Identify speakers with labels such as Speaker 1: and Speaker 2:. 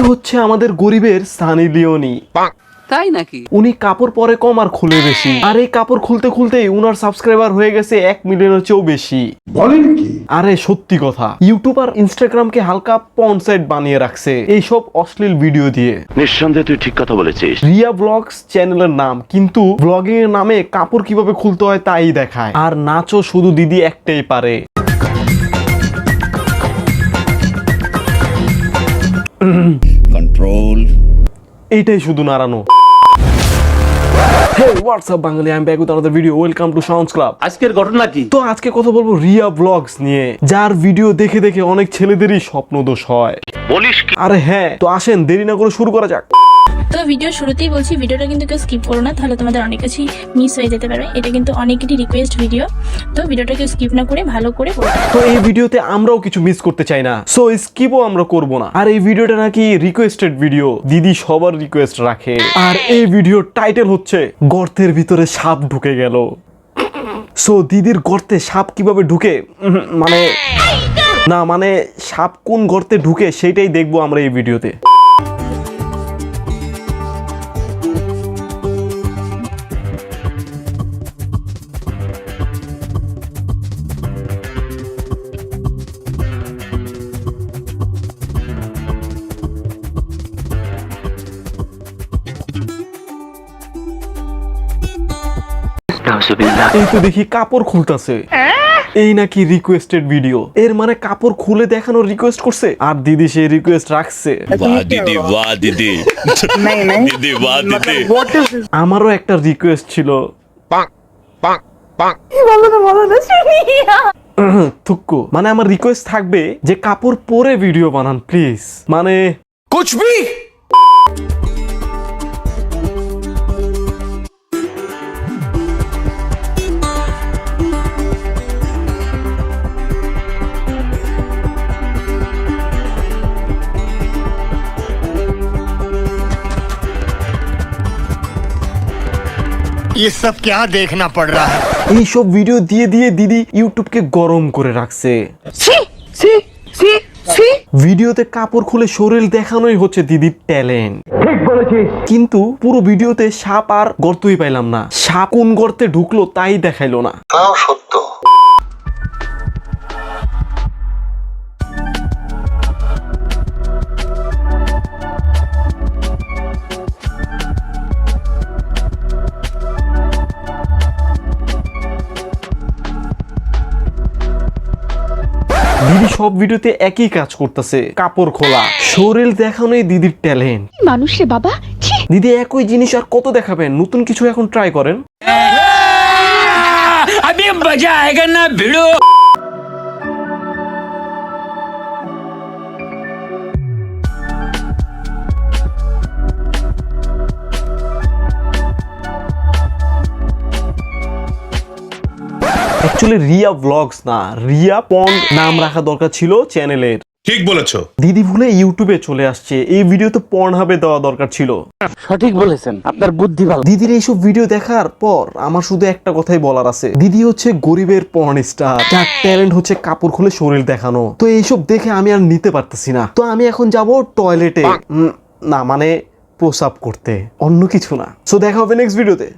Speaker 1: হচ্ছে আমাদের গরিবের সানি লিওনি।
Speaker 2: তাই নাকি?
Speaker 1: উনি কাপড় পরে কম আর খুলে বেশি, আর এই কাপড় খুলতে খুলতেই উনার সাবস্ক্রাইবার হয়ে গেছে 1 মিলিয়নের চেয়েও বেশি।
Speaker 3: বলেন কি?
Speaker 1: আরে সত্যি কথা, ইউটিউব আর ইনস্টাগ্রামকে হালকা পর্ন সাইট বানিয়ে রাখছে এইসব অশ্লীল ভিডিও দিয়ে।
Speaker 4: নিঃসন্দেহে তুই ঠিক কথা বলেছিস।
Speaker 1: রিয়া ব্লগস চ্যানেলের নাম, কিন্তু ব্লগিং এর নামে কাপড় কিভাবে খুলতে হয় তাই দেখায়। আর নাচও শুধু দিদি একটাই পারে।
Speaker 3: কন্ট্রোল।
Speaker 1: এইটাই শুধু নাড়ানো। Hey, what's up Bangali? I'm back with another video. Welcome to Sounds Club.
Speaker 4: আজকের ঘটনা কি?
Speaker 1: তো আজকে কথা বলবো রিয়া ব্লগস নিয়ে, যার ভিডিও দেখে দেখে অনেক ছেলেদেরই স্বপ্নদোষ হয়।
Speaker 4: বলিস কি?
Speaker 1: আরে হ্যাঁ, তো আসেন দেরি না করে শুরু করা যাক।
Speaker 5: তো ভিডিও শুরুতেই বলছি, ভিডিওটা কিন্তু কেউ স্কিপ করো না, তাহলে তোমাদের অনেক কিছুই মিস হয়ে যেতে পারে। এটা কিন্তু অনেকেরই রিকোয়েস্ট ভিডিও, তো ভিডিওটা কেউ স্কিপ না করে ভালো করে পড়ো।
Speaker 1: তো এই ভিডিওতে আমরাও কিছু মিস করতে চাই না, সো স্কিপও আমরা করব না। আর এই ভিডিওটা নাকি রিকোয়েস্টেড ভিডিও, দিদি সবার রিকোয়েস্ট রাখে। আর এই ভিডিওর টাইটেল হচ্ছে গর্তের ভিতরে সাপ ঢুকে গেল। সো দিদির গর্তে সাপ কিভাবে ঢুকে, মানে সাপ কোন গর্তে ঢুকে সেটাই দেখবো আমরা এই ভিডিওতে। এই তো দেখি কাপড় খুলতাছে, এই নাকি রিকোয়েস্টেড ভিডিও। এর মানে কাপড় খুলে দেখানোর রিকোয়েস্ট করছে, আর দিদি সেই রিকোয়েস্ট রাখছে।
Speaker 3: वाह दीदी, वाह दीदी। दीदी, वाह दीदी।
Speaker 1: আমারও একটা রিকোয়েস্ট ছিল। থুক্কু, মানে আমার রিকোয়েস্ট থাকবে যে কাপড় পরে ভিডিও বানান প্লিজ, মানে
Speaker 3: कुछ भी। ये सब क्या देखना पड़ रहा है?
Speaker 1: এই সব ভিডিও দিয়ে দিয়ে দিদি ইউটিউবকে গরম করে রাখছে। ভিডিওতে কাপড় খুলে শরীর দেখানোই হচ্ছে দিদির ট্যালেন্ট। ঠিক বলেছিস। কিন্তু পুরো ভিডিওতে সাপ আর গর্তই পাইলাম না, সাপ কোন গর্তে ঢুকলো তাই দেখাইলো না।
Speaker 6: তাও সত্য।
Speaker 1: দিদি সব ভিডিওতে একই কাজ করতেছে, কাপড় খোলা, শরীর দেখানোই দিদির ট্যালেন্ট।
Speaker 7: মানুষ রে বাবা।
Speaker 1: দিদি একই জিনিস আর কত দেখাবেন, নতুন কিছু এখন ট্রাই করেন।
Speaker 2: अभी मजा आएगा ना भिड़ो।
Speaker 1: অ্যাকচুয়ালি রিয়া ব্লগস না, রিয়া পন্ড নাম রাখা দরকার ছিল চ্যানেলের।
Speaker 3: ठीक বলেছো।
Speaker 1: দিদি ভুলে ইউটিউবে চলে আসছে, এই ভিডিওতে পর্ন হাবে দেওয়া দরকার ছিল।
Speaker 2: সঠিক বলেছেন, আপনার বুদ্ধি ভালো।
Speaker 1: দিদির এইসব ভিডিও দেখার পর আমার শুধু একটা কথাই বলার আছে, দিদি হচ্ছে গরিবের পর্ন স্টার, যার ট্যালেন্ট হচ্ছে কাপড় খুলে শরীর দেখানো। তো এইসব দেখে আমি আর নিতে পারতেছি না, তো আমি এখন যাব টয়লেটে, না মানে প্রসাব করতে, অন্য কিছু না। সো দেখা হবে নেক্সট ভিডিওতে।